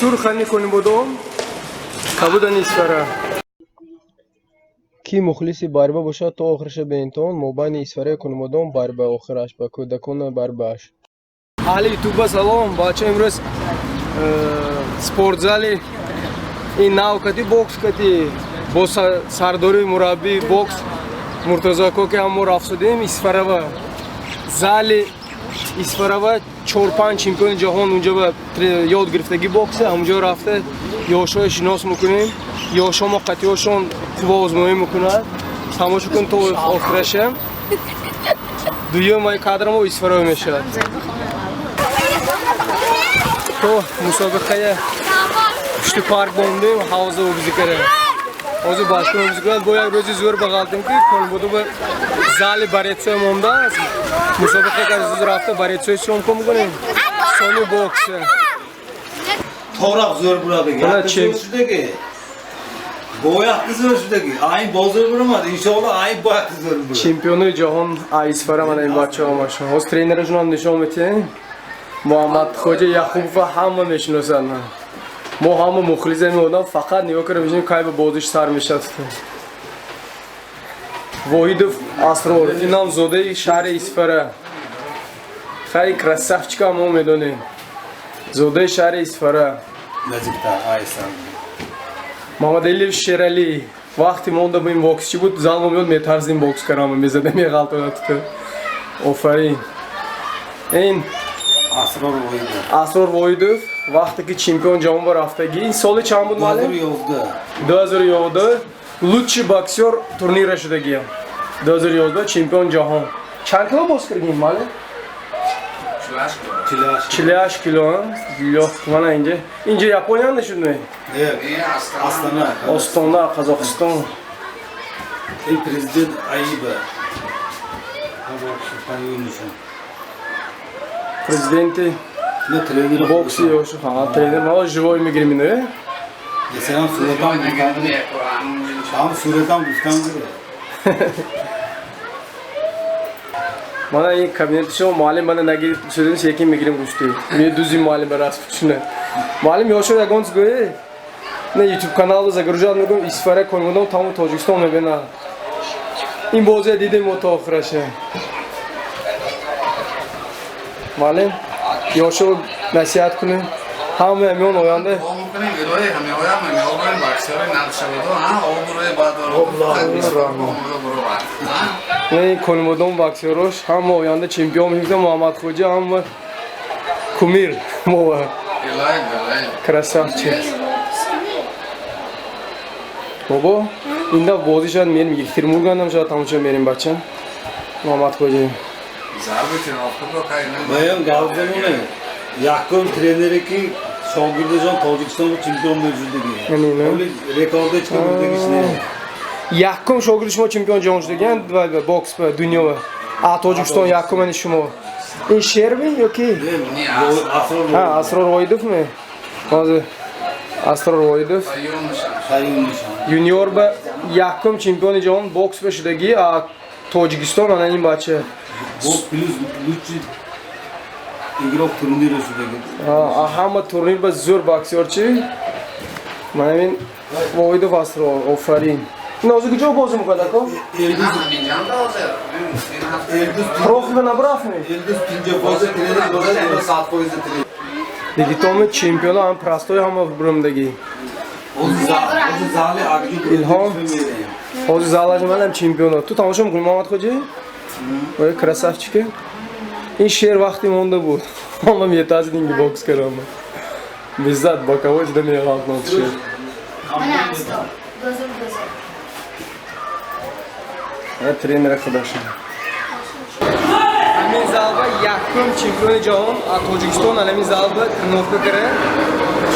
сурхани Кунбудом кабудан Исфара. Ки мухлиси барба бошад то охириша беинтон мобайни Исфараи Кунбудом барба охираш ба кӯдакони барбааш. Аҳли ютуба салом. Бача имрӯз спортзали ин навкати бокс кати бо сардори мурабби бокс Муртаза коки ҳамо рафсудем Исфарава. Зали Исфарава 4-5 чемпиони ҷаҳон унҷа ба ёд гирифтаги бокса ҳамунҷо рафта ёшҳои шинос мекунем. Ёшҳо қатъиёшон қувва озмоӣ мекунад. Тамошо кун то охираша. Дуюмаи кадрамо Исфарава мешавад. То мусобиқаи пушти парк бондем ҳавза бизикара. Ҳозир башкуна бизикарад бо як рӯзи зӯр ба ғалтем ки Кунбудоми зали баретсои мондааст. Мусобиқа карзуз рафта баретсои сёмко мекунем. Сони бокса. To'g'ri zo'r bo'ladi. Yaxshi shudagi. Boyaqni zo'r shudagi. Ay bozor bo'lmadi. Inshaalloh ay boyaqni zo'r bo'ladi. Чемпиони ҷаҳон Исфара mana in бачаҳо маша. Ҳозир тренерашон ҳам нишон медиҳем. Муҳаммад Хоҷа Яқубова ҳама мешиносанд. Мо ҳама мухлисами одам фақат нигоҳ карда мешинем кай ба бозиш сар мешавад. Воҳидов Асрор инам зодаи шаҳри Исфара. Хай красавчика мо медонем. Зодаи шаҳри Исфара. Назиктар Айсан. Мамадалиев Шерали. Вақти монда ба ин боксчи буд, залмо меёд метарзидим бокс карам, мезадам меғалтонад. Офарин. Ин Асрор Воҳидов вақте ки чемпион ҷаҳон ба рафтагӣ. Ин соли чанд буд маълум? 2011. Лучший боксёр турнира шудагӣ. 2011 чемпион ҷаҳон. Чанд кило боз кардем маълум? 48 кило. Лёг мана инҷа. Инҷа Япония нешудме? Астана. Остона, Қозоқистон. Ин президент Айба. Президенти бокси ёшу. Ха, тренер мало живой мигирим не? Mesela suratdan guftan. Tam suratdan guftan. Mana ин кабинетшо муаллим мана нагириб шудин секин мигирим гӯшти. Медузи муаллим барас шуна. Муаллим ёшо ягон гӯе. Не YouTube канал загружат мегӯм Исфара Кунбудом таму Тоҷикистон мебина. Ин бозе дидем мо то охираша. Муаллим ёшо насиҳат кунем. Ҳама меён оянда. Не Кунбудом боксёрош ҳама оянда чемпион мегӯм Муҳаммад Хоҷа ҳама кумир мо. Красавчик. Бобо инда бозӣ шояд мерим Екатеринбургам шояд тамошо мерим бача. Муҳаммад Хоҷа. Bayan Gavzamone. Yakın treneri ki şogirdajon Tojikistonda chempion mavjudligi. Ular rekordga chiqardagi ishni. Yakun shogird shuma chempion ҷаҳон шудаgan boks va dunyo va Tojikiston yakun mani shuma. In shermi yoki? Ha, Asror Vohidovmi? Hozir Asror Vohidov. Junior ba yakun chempioni ҷаҳон boks va shudagi Tojikiston ana in bacha. Boks plus лучший игрок турнира shudagi. Hamma turnir ba zo'r boksyorchi. Mana men Vohidov Asror ofarin. Hozir kujо бозӣ мекунад ако? Профи набрафме? Pinjabozda trener bo'ladi, 100% trener. Дигитоми чемпиона ҳам прастои ҳама бурумдаги. Hozir zali aktiv Илҳом. Hozir залаш манам чемпиона. Ту тамошо мекунӣ Муҳаммад Хоҷа? Ой, красавчик. Ин шер вақти монда буд. Ҳама метазидим ки бокс карам. Биззат ба каво ҷуда меғалтнод шер. Тренер Худашин. Амин залба якум чемпиони ҷаҳон Тоҷикистон амин залба тренировка кара.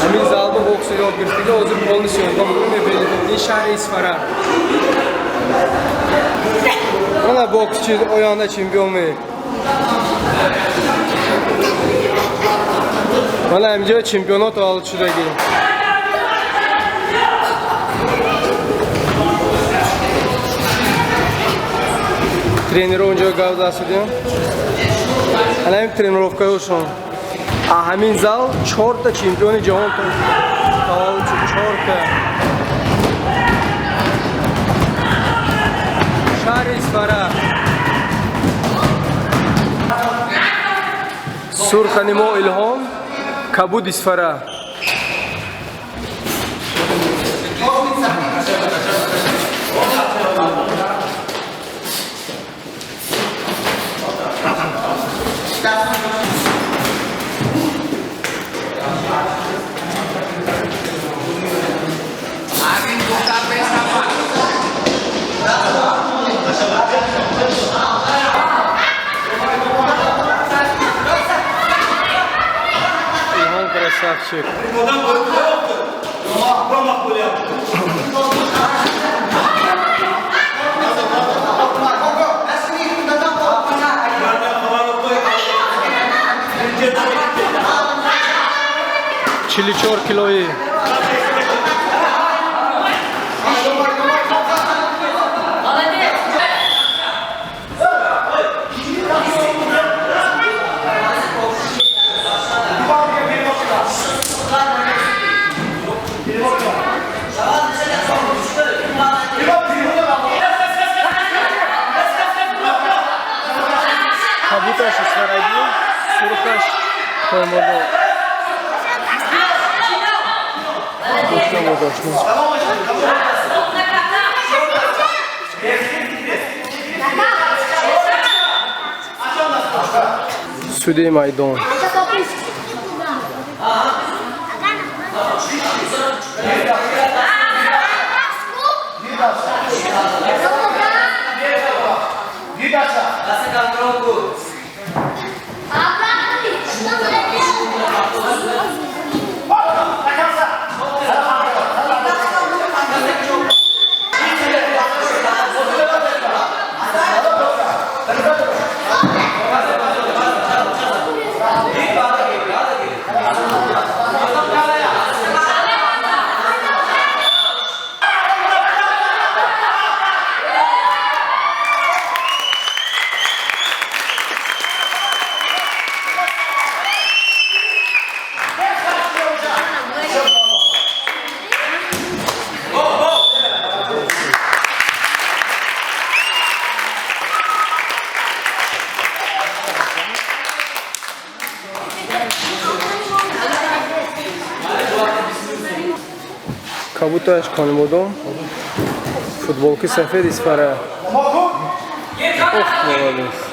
Амин залба бокс ёд гирифтаги ҳозир полностью ёдгор мебинед. Ин шаҳри Исфара. Мана боксчи оянда чемпион ме. Мана инҷо чемпионат олд шудаги. Тренеров онҷо гавза шудем. Ана ин тренировкаёшон. Ҳамин зал 4 та чемпиони ҷаҳон таваллуд 4 та. Шаҳри Исфара. Сурханимо Илҳом, Кабуд Исфара. İlhan Krasavçık. Çiliçor kiloyu. Kabutaş İsfaraydı, Surkaş koymadı. Südey Maydan. Kabutaş Konumodon, futbolki Safed Isfara. Молодец.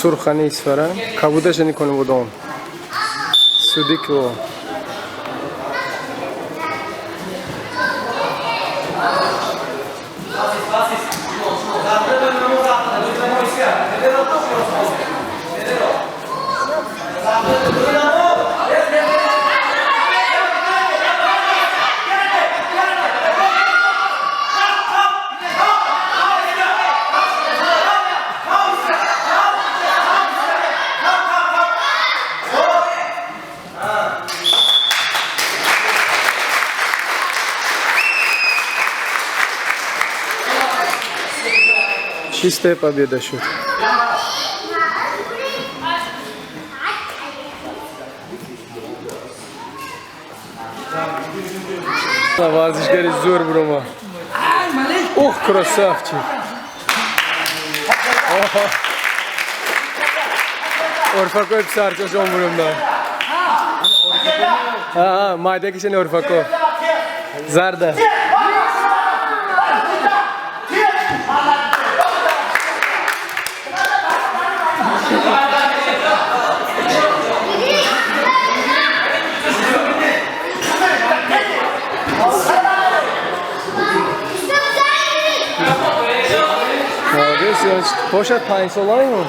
Surxani Isfara, Kabutaş Konumodon. Sudiklo. Чистая победа, счет. Варзишгари зӯр бурома. Ух, красавчик. Орфакои писарчашон буромда. Майда кишани орфако. Зарда. Бошад 5 солаимон.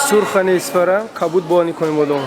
Сурхани исфара кабуд бони коним бодом.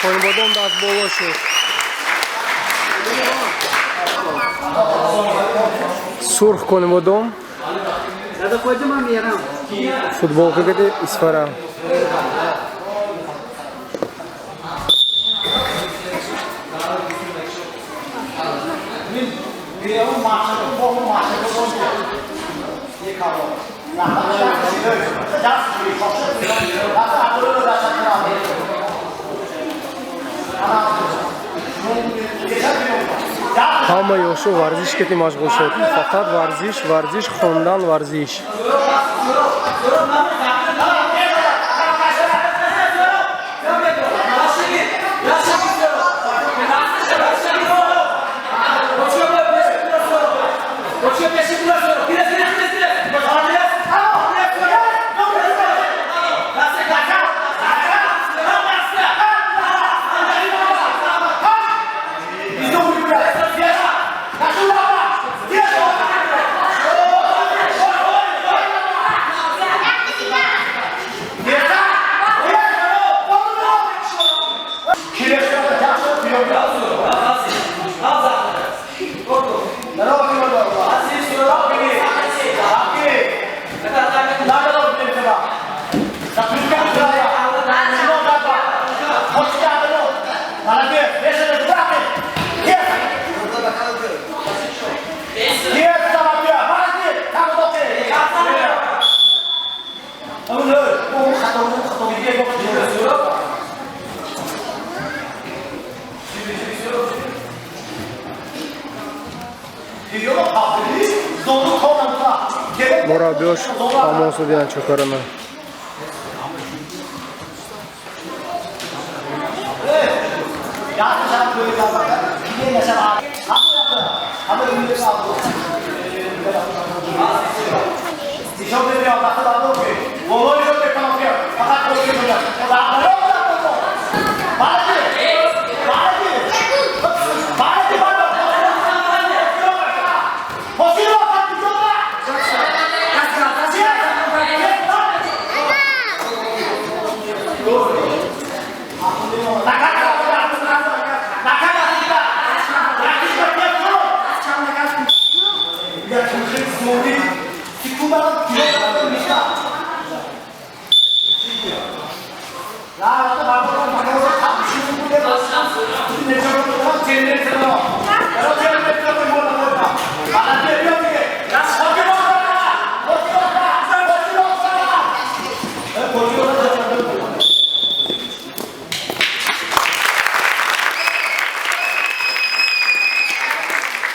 Конибодон даст боло шуд. Сурх конибодон. Футболка геди исфара. Ҳама ёшо варзиш кати машғул шуд. Фақат варзиш, хондан варзиш. Мурабиёш ҳамосу диан чакарана.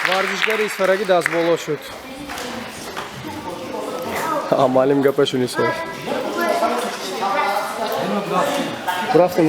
Варзишгари Исфараги дастболо шуд. Амалим гапашуни сор. Рафтим.